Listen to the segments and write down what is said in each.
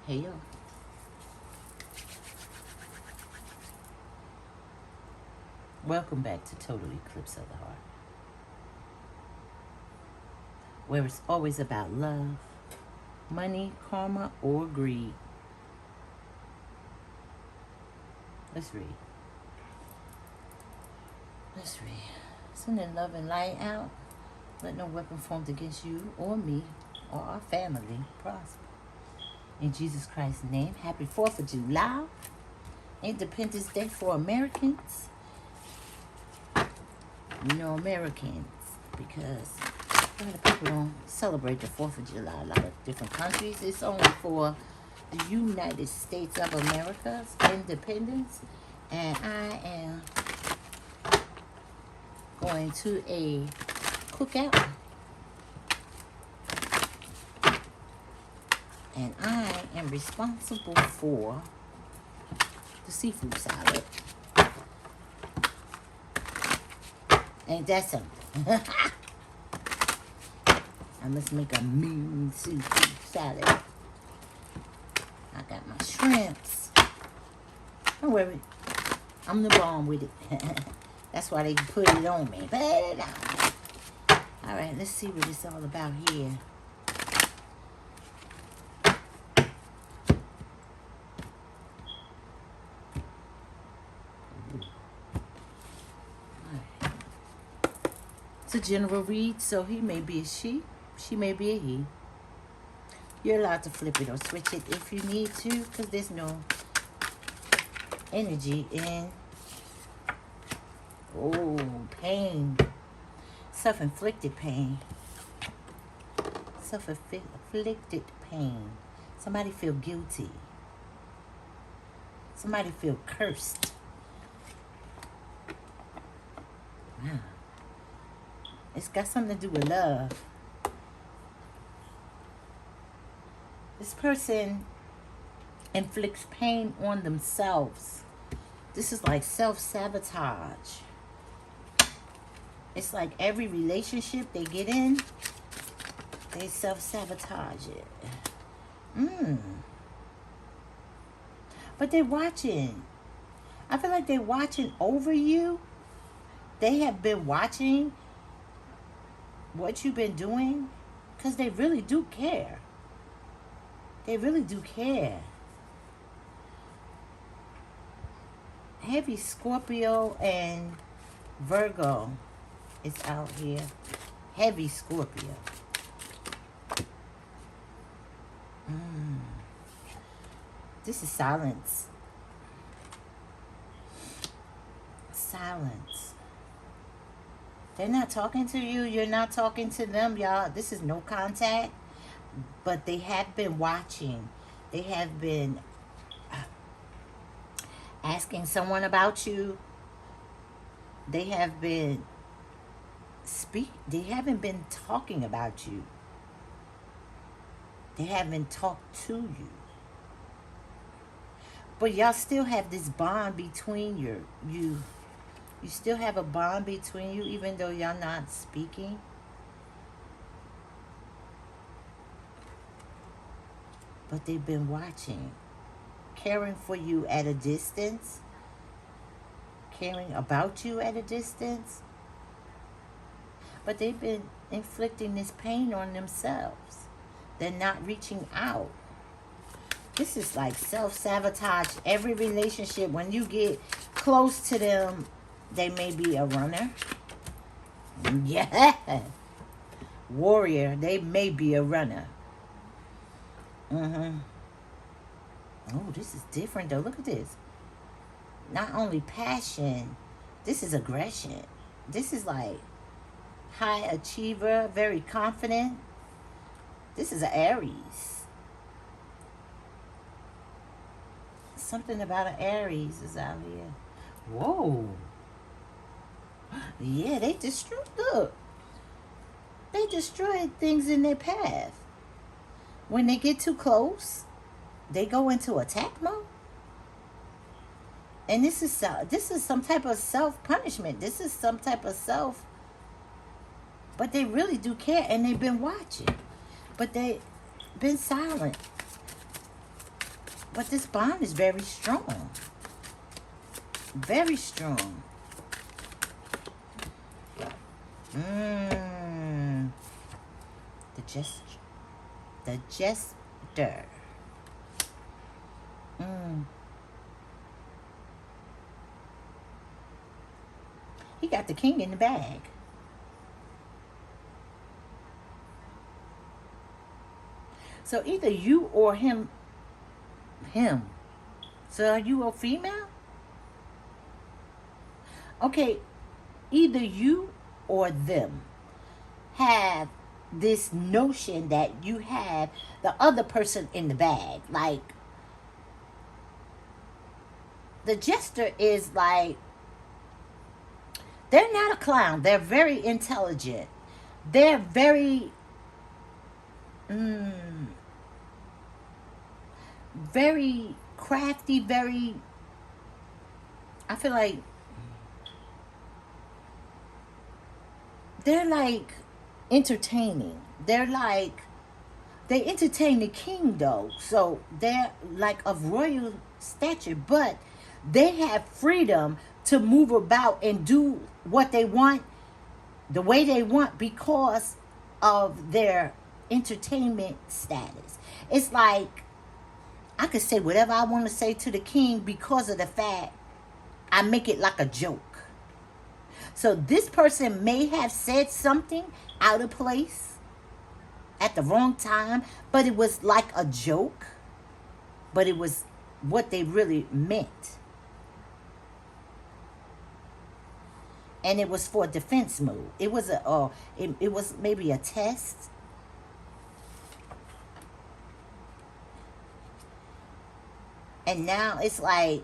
Hey yo. Welcome back to Total Eclipse of the Heart, where it's always about love, money, karma, or greed. Let's read. Sending love and light out. Let no weapon formed against you or me or our family prosper. In Jesus Christ's name, happy 4th of July, Independence Day for Americans. Americans, because a lot of people don't celebrate the 4th of July. A lot of different countries. It's only for the United States of America's independence. And I am going to a cookout. And I am responsible for the seafood salad. Ain't that something? I must make a mean seafood salad. I got my shrimps. Don't worry. I'm the bomb with it. That's why they put it on me. Put it on. Alright, let's see what it's all about here. It's a general read, so he may be a she may be a he. You're allowed to flip it or switch it if you need to, because there's no energy in, pain. Self-inflicted pain. Self-inflicted pain. Somebody feel guilty. Somebody feel cursed. Wow. It's got something to do with love. This person inflicts pain on themselves. This is like self-sabotage. It's like every relationship they get in, they self-sabotage it. But they're watching. I feel like they're watching over you. They have been watching what you've been doing, because they really do care. They really do care. Heavy Scorpio and Virgo is out here. Heavy Scorpio. This is silence. Silence. They're not talking to you. You're not talking to them, y'all. This is no contact. But they have been watching. They have been asking someone about you. They have been They haven't been talking about you. They haven't talked to you. But y'all still have this bond between you. You still have a bond between you, even though y'all not speaking. But they've been watching, caring for you at a distance, caring about you at a distance. But they've been inflicting this pain on themselves. They're not reaching out. This is like self-sabotage. Every relationship, when you get close to them, they may be a runner. Yeah. Warrior, they may be a runner. Oh, this is different though. Look at this. Not only passion, this is aggression. This is like high achiever, very confident. This is an Aries. Something about an Aries is out here. Whoa. Yeah, they destroyed things in their path. When they get too close, they go into attack mode. And this is some type of self-punishment. This is some type of self. But they really do care, and they've been watching. But they've been silent. But this bond is very strong. Very strong. The gesture. The jester. He got the king in the bag. So either you or him. So are you a female? Okay, either you or them have this notion that you have the other person in the bag. Like, the jester is like, they're not a clown. They're very intelligent. They're very, very crafty, very, I feel like, they're like entertaining. They're like, they entertain the king though. So they're like of royal stature, but they have freedom to move about and do what they want the way they want because of their entertainment status. It's like I could say whatever I want to say to the king because of the fact I make it like a joke. So this person may have said something out of place at the wrong time, but it was like a joke, but it was what they really meant. And it was for a defense move. It was it was maybe a test. And now it's like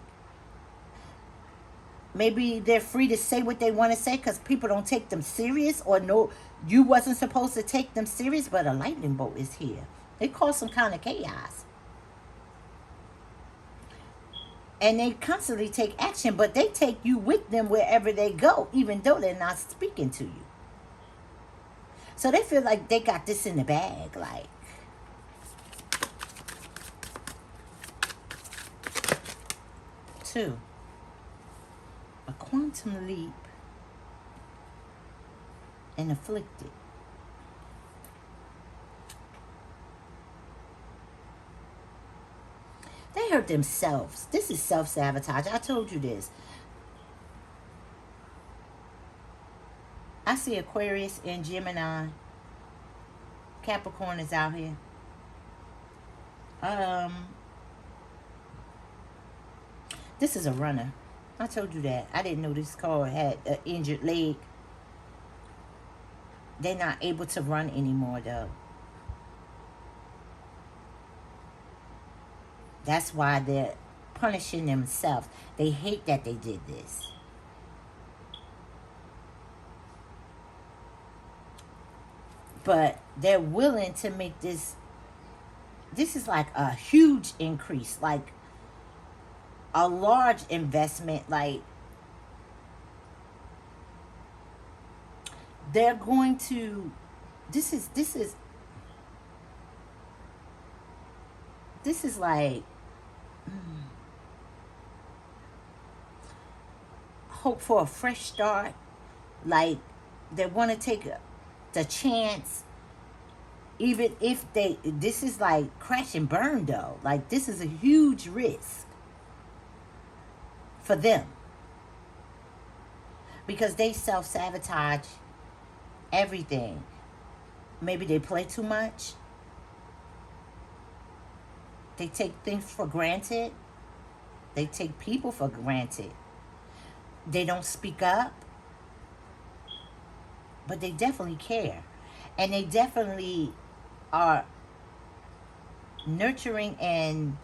maybe they're free to say what they want to say because people don't take them serious, or no, you wasn't supposed to take them serious, but a lightning bolt is here. They cause some kind of chaos. And they constantly take action, but they take you with them wherever they go, even though they're not speaking to you. So they feel like they got this in the bag, like. Two, a quantum leap and afflicted. They hurt themselves. This is self-sabotage. I told you this. I see Aquarius and Gemini. Capricorn is out here. This is a runner. I told you that. I didn't know this card had an injured leg. They're not able to run anymore, though. That's why they're punishing themselves. They hate that they did this. But they're willing to make this. This is like a huge increase. Like a large investment. Like they're going to. This is like hope for a fresh start. Like they want to take the chance, even if this is like crash and burn though. Like this is a huge risk for them because they self-sabotage everything. Maybe they play too much. They take things for granted. They take people for granted. They don't speak up. But they definitely care. And they definitely are nurturing and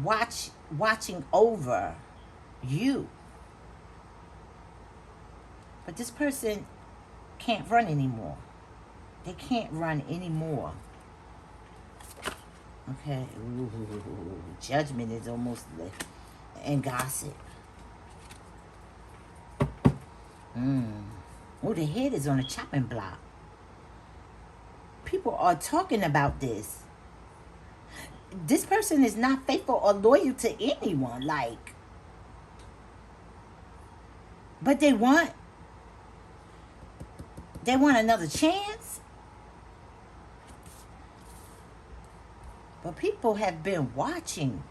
watching over you. But this person can't run anymore. They can't run anymore. Okay. Ooh, judgment is almost left. And gossip. Oh, the head is on a chopping block. People are talking about this. this person is not faithful or loyal to anyone. Like, but they want another chance. But people have been watching.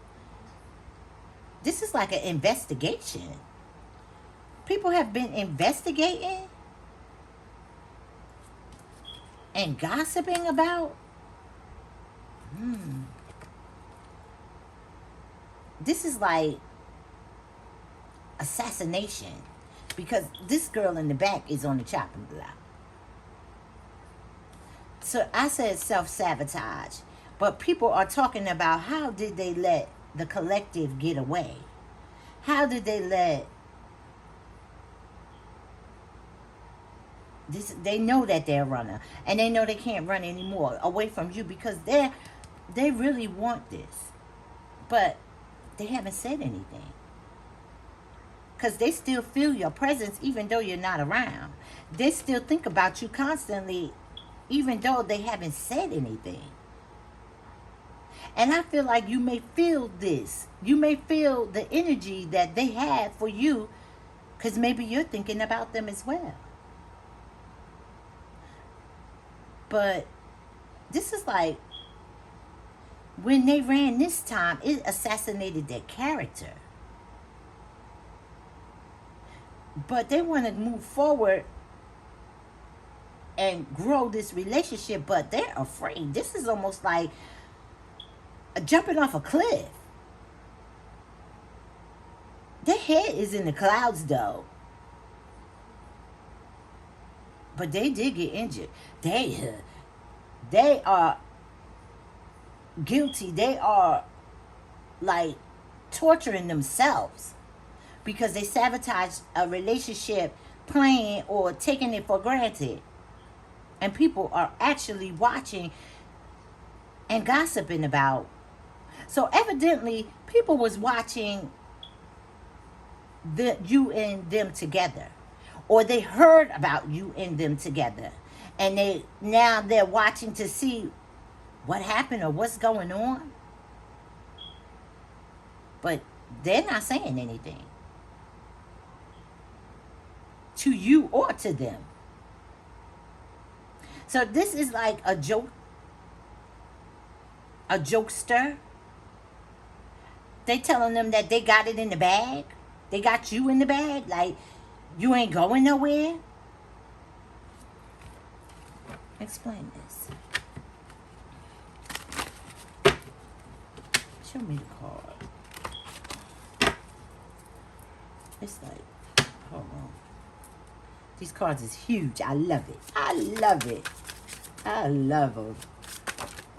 This is like an investigation. People have been investigating and gossiping about. This is like assassination, because this girl in the back is on the chopping block. So I said self-sabotage, but people are talking about how did they let the collective get away? How did they let this? They know that they're a runner, and they know they can't run anymore away from you, because they really want this, but they haven't said anything, because they still feel your presence even though you're not around. They still think about you constantly even though they haven't said anything. And I feel like you may feel this. You may feel the energy that they have for you, because maybe you're thinking about them as well. But this is like, when they ran this time, it assassinated their character. But they want to move forward and grow this relationship, but they're afraid. This is almost like jumping off a cliff. Their head is in the clouds though, but they did get injured. They are guilty. They are like torturing themselves because they sabotaged a relationship, playing or taking it for granted. And people are actually watching and gossiping about. So evidently, people was watching you and them together, or they heard about you and them together, and they're watching to see what happened or what's going on. But they're not saying anything to you or to them. So this is like a jokester. They telling them that they got it in the bag. They got you in the bag. Like, you ain't going nowhere. Explain this. Show me the card. It's like, hold on. These cards is huge. I love it. I love it. I love them.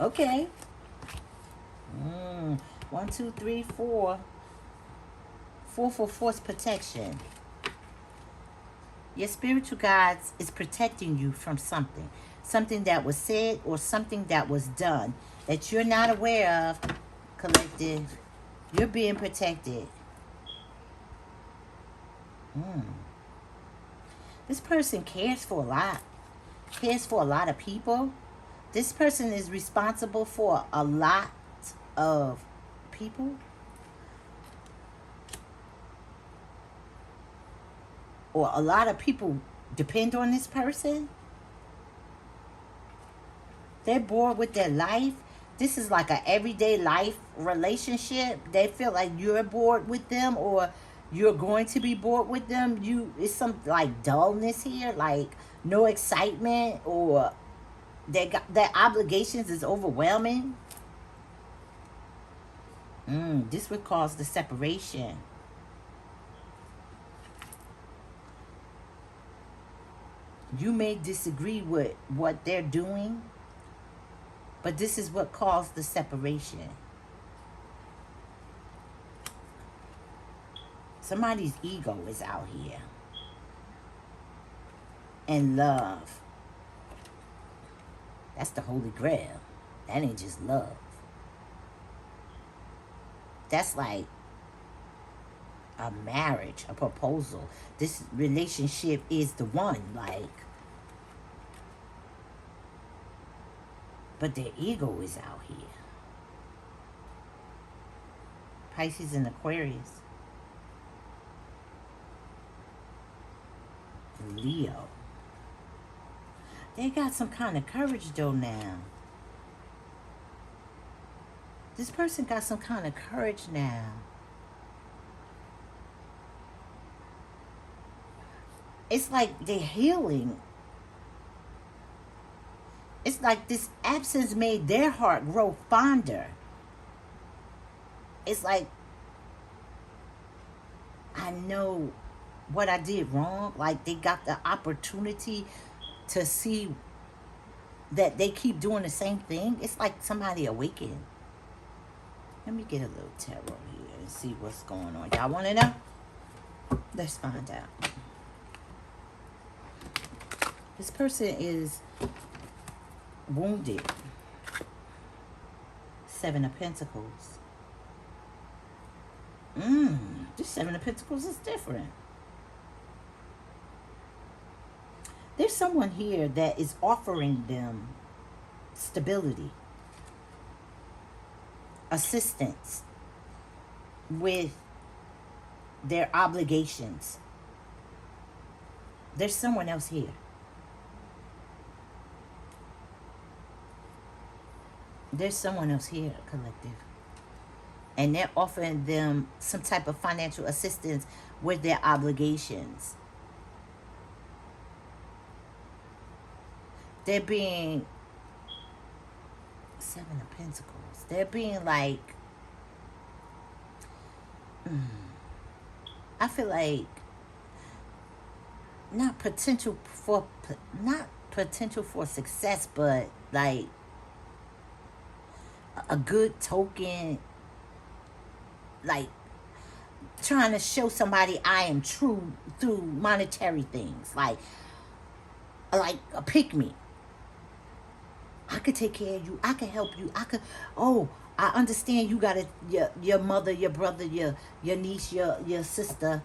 Okay. 1, 2, 3, 4. 4 for force protection. Your spiritual guides is protecting you from something. Something that was said or something that was done that you're not aware of, collective. You're being protected. This person cares for a lot. Cares for a lot of people. This person is responsible for a lot of people. Or a lot of people depend on this person. They're bored with their life. This is like an everyday life relationship. They feel like you're bored with them, or you're going to be bored with them. It's some like dullness here, like no excitement, or their obligations is overwhelming. This would cause the separation. You may disagree with what they're doing, but this is what caused the separation. Somebody's ego is out here. And love. That's the Holy Grail. That ain't just love. That's like a marriage, a proposal. This relationship is the one, like. But their ego is out here. Pisces and Aquarius. Leo. They got some kind of courage though now. This person got some kind of courage now. It's like they're healing. It's like this absence made their heart grow fonder. It's like, I know what I did wrong. Like they got the opportunity to see that they keep doing the same thing. It's like somebody awakened. Let me get a little tarot here and see what's going on. Y'all want to know? Let's find out. This person is wounded. 7 of Pentacles. This 7 of Pentacles is different. There's someone here that is offering them stability, assistance with their obligations. There's someone else here. There's someone else here, collective. And they're offering them some type of financial assistance with their obligations. They're being 7 of Pentacles. They're being like, I feel like not potential for success, but like a good token, like trying to show somebody I am true through monetary things, like a pick me. I could take care of you. I can help you. I understand you got your mother, your brother, your niece, your sister.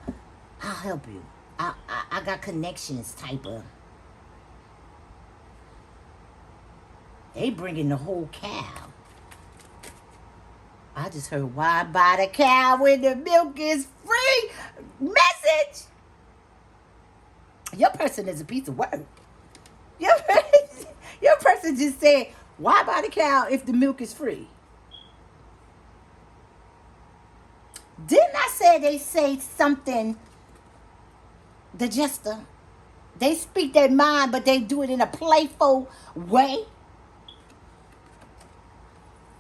I'll help you. I got connections type of. They bringing the whole cow. I just heard, why buy the cow when the milk is free? Message. Your person is a piece of work. Your person just said, why buy the cow if the milk is free? Didn't I say they say something, the jester? They speak their mind, but they do it in a playful way.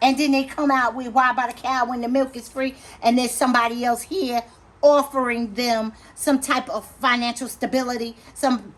And then they come out with, why buy the cow when the milk is free? And there's somebody else here offering them some type of financial stability, some